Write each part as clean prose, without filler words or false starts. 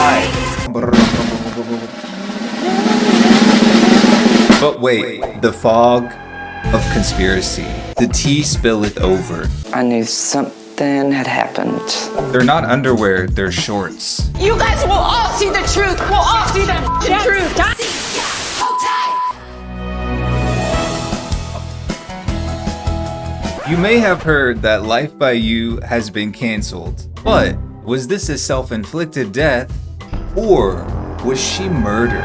Hi. But wait, the fog of conspiracy. The tea spilleth over. I knew something had happened. They're not underwear, they're shorts. You guys will all see the truth. We'll all see the truth. You may have heard that Life by You has been canceled, but was this a self-inflicted death, or was she murdered?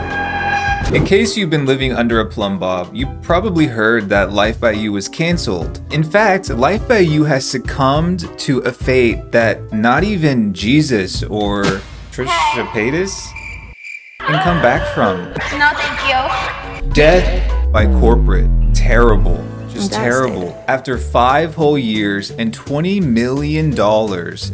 In case you've been living under a plumb bob, you probably heard that Life by You was canceled. In fact, Life by You has succumbed to a fate that not even Jesus or Trisha Paytas can come back from. No, thank you. Death by corporate. Terrible. Just terrible. After 5 whole years and $20 million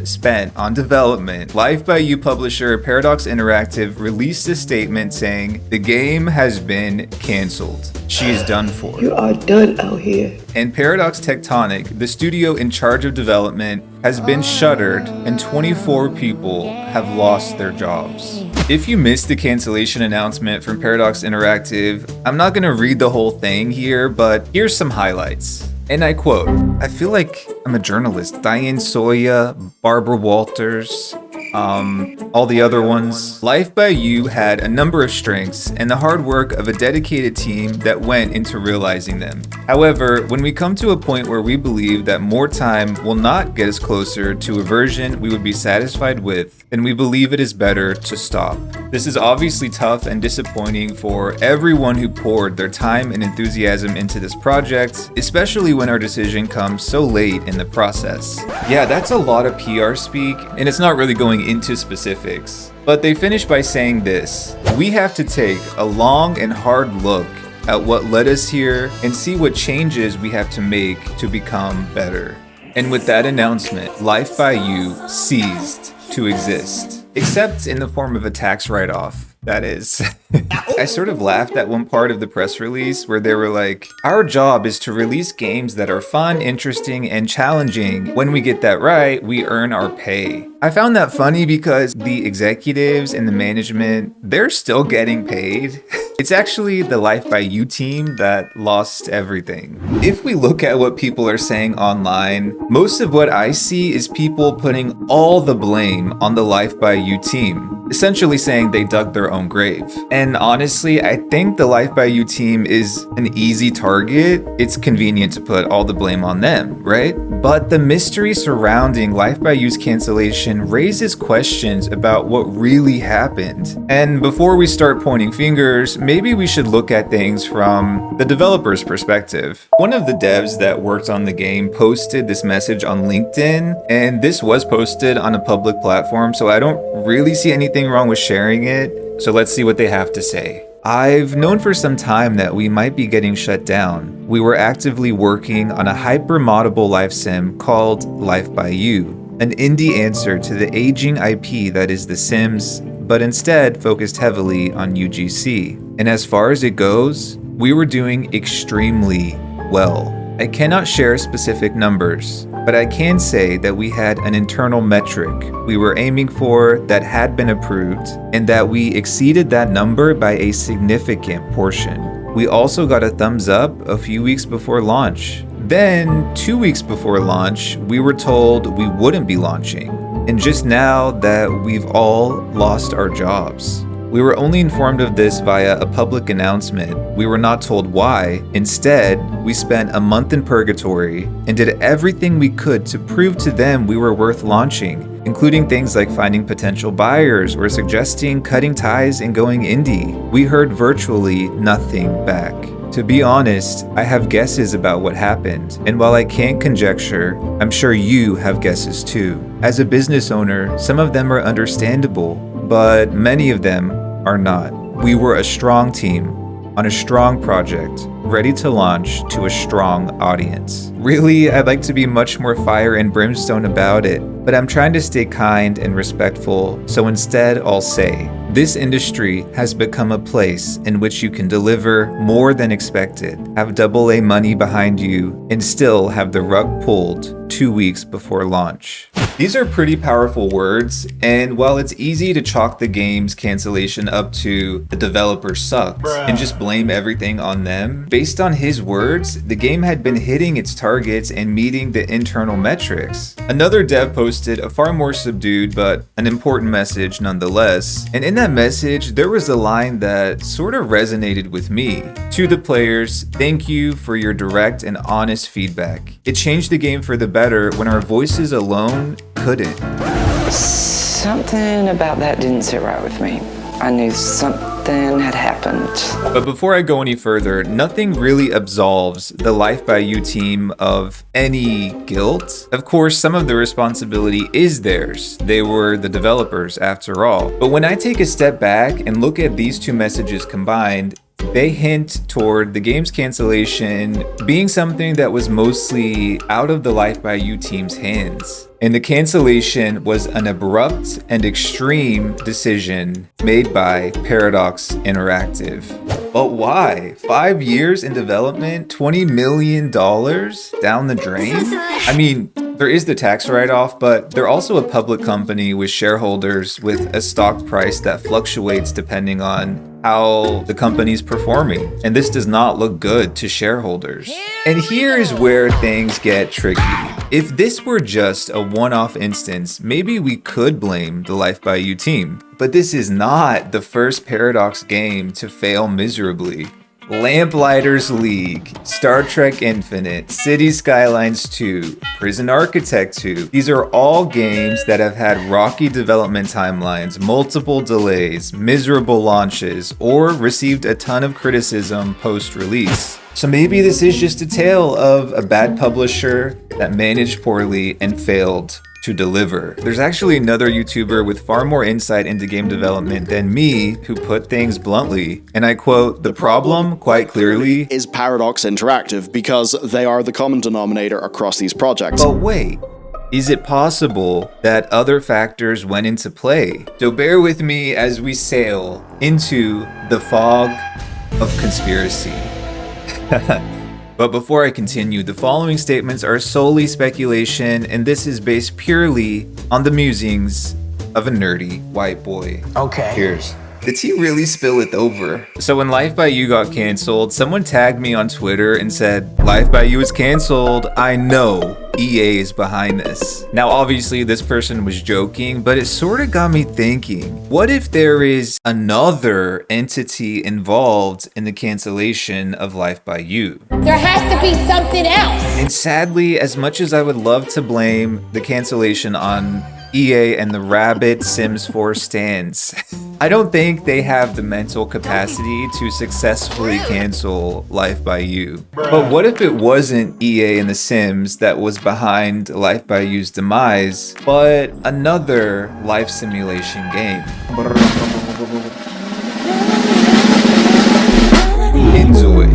spent on development, Life by You publisher Paradox Interactive released a statement saying the game has been canceled. She is done for. You are done out here. And Paradox Tectonic, the studio in charge of development, has been shuttered and 24 people have lost their jobs. If you missed the cancellation announcement from Paradox Interactive, I'm not gonna read the whole thing here, but here's some highlights. And I quote, I feel like I'm a journalist. Diane Soya, Barbara Walters, all the other ones. Life by You had a number of strengths and the hard work of a dedicated team that went into realizing them. However, when we come to a point where we believe that more time will not get us closer to a version we would be satisfied with, then we believe it is better to stop. This is obviously tough and disappointing for everyone who poured their time and enthusiasm into this project, especially when our decision comes so late in the process. Yeah, that's a lot of PR speak, and it's not really going into specifics. But they finish by saying this: we have to take a long and hard look at what led us here and see what changes we have to make to become better. And with that announcement, Life by You ceased to exist, except in the form of a tax write-off. That is. I sort of laughed at one part of the press release where they were like, our job is to release games that are fun, interesting, and challenging. When we get that right, we earn our pay. I found that funny because the executives and the management, they're still getting paid. It's actually the Life by You team that lost everything. If we look at what people are saying online, most of what I see is people putting all the blame on the Life by You team, essentially saying they dug their own grave. And honestly, I think the Life by You team is an easy target. It's convenient to put all the blame on them, right? But the mystery surrounding Life by You's cancellation raises questions about what really happened. And before we start pointing fingers, maybe we should look at things from the developer's perspective. One of the devs that worked on the game posted this message on LinkedIn, and this was posted on a public platform, so I don't really see anything wrong with sharing it. So let's see what they have to say. I've known for some time that we might be getting shut down. We were actively working on a hyper-moddable life sim called Life by You, an indie answer to the aging IP that is The Sims, but instead focused heavily on UGC. And as far as it goes, we were doing extremely well. I cannot share specific numbers, but I can say that we had an internal metric we were aiming for that had been approved, and that we exceeded that number by a significant portion. We also got a thumbs up a few weeks before launch. Then, 2 weeks before launch, we were told we wouldn't be launching. And just now that we've all lost our jobs. We were only informed of this via a public announcement. We were not told why. Instead, we spent a month in purgatory and did everything we could to prove to them we were worth launching, including things like finding potential buyers or suggesting cutting ties and going indie. We heard virtually nothing back. To be honest, I have guesses about what happened, and while I can't conjecture, I'm sure you have guesses too. As a business owner, some of them are understandable, but many of them are not. We were a strong team on a strong project, ready to launch to a strong audience. Really, I'd like to be much more fire and brimstone about it, but I'm trying to stay kind and respectful, so instead I'll say, this industry has become a place in which you can deliver more than expected, have AA money behind you, and still have the rug pulled 2 weeks before launch. These are pretty powerful words, and while it's easy to chalk the game's cancellation up to the developer sucked and just blame everything on them, based on his words, the game had been hitting its targets and meeting the internal metrics. Another dev posted a far more subdued but an important message nonetheless, and in that message there was a line that sort of resonated with me. To the players, thank you for your direct and honest feedback. It changed the game for the better when our voices alone couldn't. Something about that didn't sit right with me. I knew something had happened. But before I go any further, nothing really absolves the Life by You team of any guilt. Of course, some of the responsibility is theirs. They were the developers after all. But when I take a step back and look at these two messages combined, they hint toward the game's cancellation being something that was mostly out of the Life by You team's hands. And the cancellation was an abrupt and extreme decision made by Paradox Interactive. But why? 5 years in development, $20 million down the drain? I mean, there is the tax write-off, but they're also a public company with shareholders with a stock price that fluctuates depending on how the company's performing. And this does not look good to shareholders. And here is where things get tricky. If this were just a one-off instance, maybe we could blame the Life by You team. But this is not the first Paradox game to fail miserably. Lamplighters League, Star Trek Infinite, City Skylines 2, Prison Architect 2. These are all games that have had rocky development timelines, multiple delays, miserable launches, or received a ton of criticism post-release. So maybe this is just a tale of a bad publisher that managed poorly and failed to deliver. There's actually another YouTuber with far more insight into game development than me who put things bluntly, and I quote, "The problem, quite clearly, is Paradox Interactive because they are the common denominator across these projects." But wait, is it possible that other factors went into play? So bear with me as we sail into the fog of conspiracy. But before I continue, the following statements are solely speculation, and this is based purely on the musings of a nerdy white boy. Okay. Cheers. Did he really spill it over? So when Life by You got canceled, someone tagged me on Twitter and said, "Life by You is canceled. I know EA is behind this." Now, obviously, this person was joking, but it sort of got me thinking, what if there is another entity involved in the cancellation of Life by You? There has to be something else. And sadly, as much as I would love to blame the cancellation on EA and the rabid Sims 4 stans, I don't think they have the mental capacity to successfully cancel Life by You. But what if it wasn't EA and the Sims that was behind Life by You's demise, but another life simulation game? Enjoy.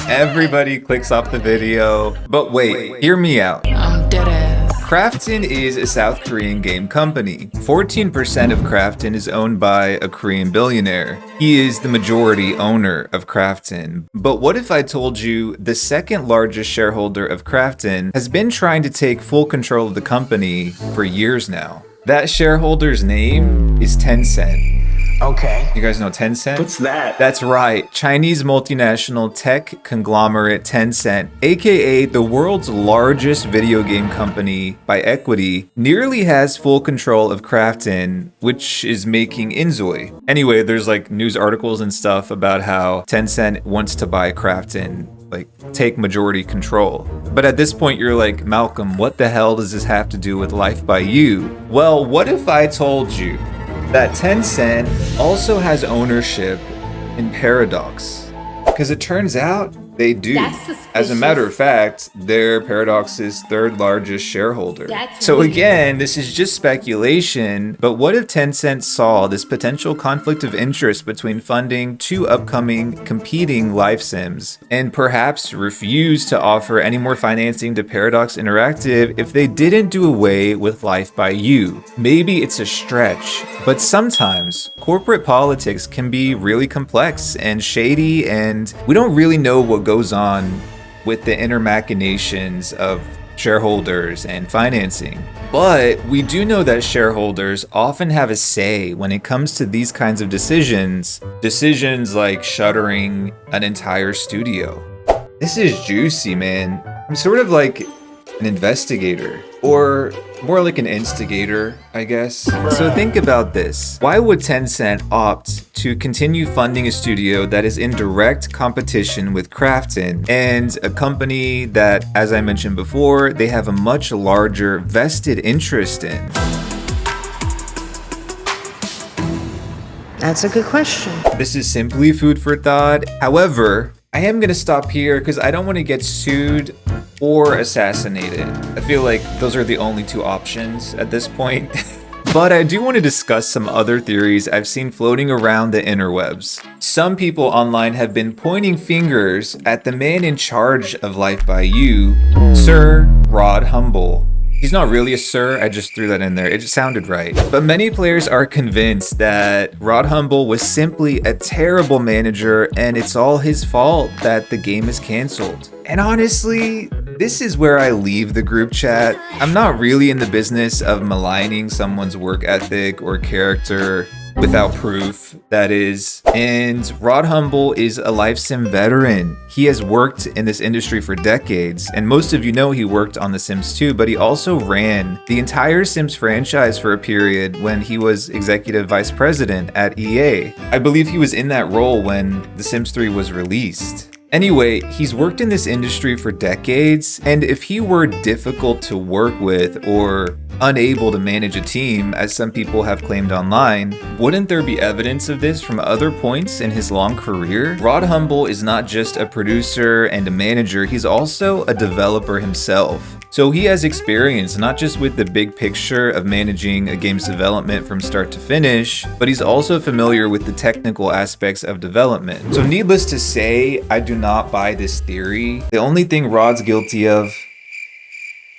Everybody clicks off the video. But wait, hear me out. I'm dead ass. Krafton is a South Korean game company. 14% of Krafton is owned by a Korean billionaire. He is the majority owner of Krafton. But what if I told you the second largest shareholder of Krafton has been trying to take full control of the company for years now? That shareholder's name is Tencent. Okay. You guys know Tencent? What's that? That's right, Chinese multinational tech conglomerate Tencent, aka the world's largest video game company by equity, nearly has full control of Krafton, which is making Inzoi. Anyway, there's like news articles and stuff about how Tencent wants to buy Krafton, like take majority control. But at this point you're like, Malcolm, what the hell does this have to do with Life by You? Well, what if I told you that Tencent also has ownership in Paradox? Because it turns out they do. As a matter of fact, they're Paradox's third largest shareholder. So again, this is just speculation, but what if Tencent saw this potential conflict of interest between funding two upcoming competing life sims and perhaps refused to offer any more financing to Paradox Interactive if they didn't do away with Life by You? Maybe it's a stretch, but sometimes corporate politics can be really complex and shady, and we don't really know what goes on with the inner machinations of shareholders and financing. But we do know that shareholders often have a say when it comes to these kinds of decisions like shuttering an entire studio. This is juicy, man. I'm sort of like an investigator, or more like an instigator, I guess. So think about this. Why would Tencent opt to continue funding a studio that is in direct competition with Krafton, and a company that, as I mentioned before, they have a much larger vested interest in? That's a good question. This is simply food for thought. However, I am gonna stop here because I don't want to get sued or assassinated. I feel like those are the only two options at this point. But I do want to discuss some other theories I've seen floating around the interwebs. Some people online have been pointing fingers at the man in charge of Life by You, Sir Rod Humble. He's not really a sir, I just threw that in there, it just sounded right. But many players are convinced that Rod Humble was simply a terrible manager and it's all his fault that the game is canceled. And honestly, this is where I leave the group chat. I'm not really in the business of maligning someone's work ethic or character without proof, that is. And Rod Humble is a life sim veteran. He has worked in this industry for decades, and most of you know he worked on The Sims 2, but he also ran the entire Sims franchise for a period when he was executive vice president at EA. I believe he was in that role when The Sims 3 was released. Anyway, he's worked in this industry for decades, and if he were difficult to work with or unable to manage a team, as some people have claimed online, wouldn't there be evidence of this from other points in his long career? Rod Humble is not just a producer and a manager, he's also a developer himself. So he has experience not just with the big picture of managing a game's development from start to finish, but he's also familiar with the technical aspects of development. So needless to say, I do not buy this theory. The only thing Rod's guilty of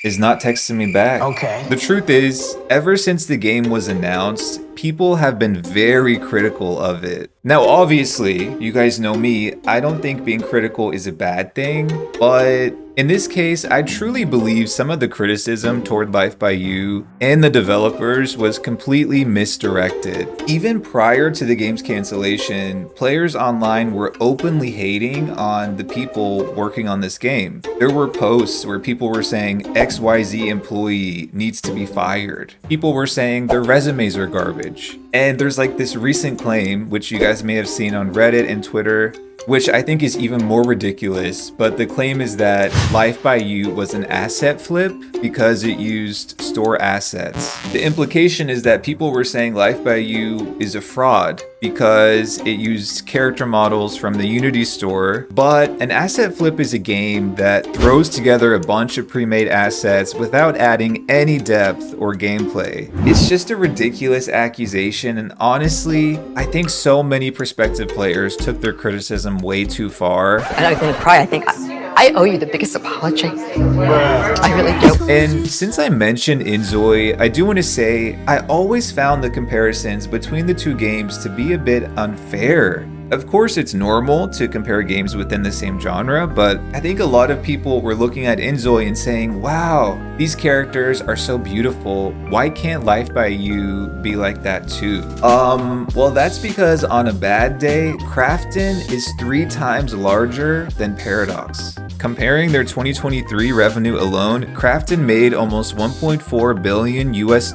is not texting me back. Okay. The truth is, ever since the game was announced, people have been very critical of it. Now, obviously, you guys know me, I don't think being critical is a bad thing, but in this case, I truly believe some of the criticism toward Life by You and the developers was completely misdirected. Even prior to the game's cancellation, players online were openly hating on the people working on this game. There were posts where people were saying XYZ employee needs to be fired. People were saying their resumes are garbage. And there's like this recent claim, which you guys may have seen on Reddit and Twitter, which I think is even more ridiculous, but the claim is that Life by You was an asset flip because it used store assets. The implication is that people were saying Life by You is a fraud because it used character models from the Unity store, but an asset flip is a game that throws together a bunch of pre-made assets without adding any depth or gameplay. It's just a ridiculous accusation, and honestly, I think so many prospective players took their criticism way too far. And I'm gonna cry. I think I owe you the biggest apology. I really do. And since I mentioned Inzoi, I do want to say I always found the comparisons between the two games to be a bit unfair. Of course, it's normal to compare games within the same genre, but I think a lot of people were looking at Inzoi and saying, wow, these characters are so beautiful. Why can't Life by You be like that too? Well, that's because on a bad day, Krafton is 3 times larger than Paradox. Comparing their 2023 revenue alone, Krafton made almost $1.4 billion US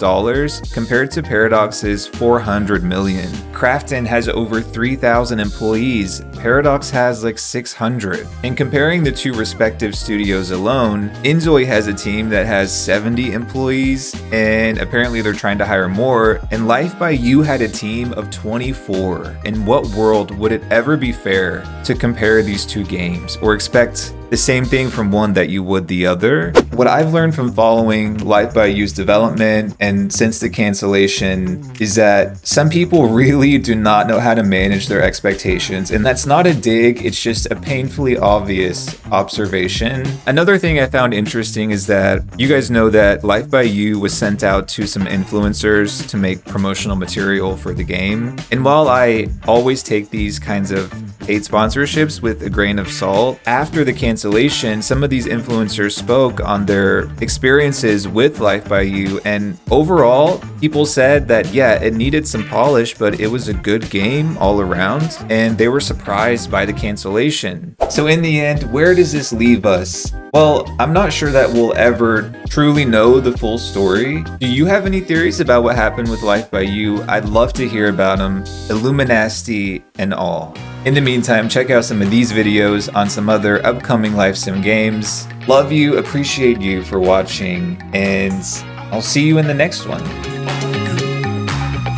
compared to Paradox's 400 million. Krafton has over 3,000 employees, Paradox has like 600. And comparing the two respective studios alone, Inzoi has a team that has 70 employees, and apparently they're trying to hire more, and Life by You had a team of 24. In what world would it ever be fair to compare these two games, or expect the same thing from one that you would the other? What I've learned from following Life by You's development and since the cancellation is that some people really do not know how to manage their expectations, and that's not a dig, it's just a painfully obvious observation. Another thing I found interesting is that you guys know that Life by You was sent out to some influencers to make promotional material for the game, and while I always take these kinds of paid sponsorships with a grain of salt, after the cancellation cancellation, some of these influencers spoke on their experiences with Life by You, and overall, people said that, yeah, it needed some polish, but it was a good game all around, and they were surprised by the cancellation. So in the end, where does this leave us? Well, I'm not sure that we'll ever truly know the full story. Do you have any theories about what happened with Life by You? I'd love to hear about them, Illuminati and all. In the meantime, check out some of these videos on some other upcoming Life Sim games. Love you, appreciate you for watching, and I'll see you in the next one.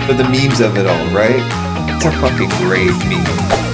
For the memes of it all, right? It's a fucking great meme.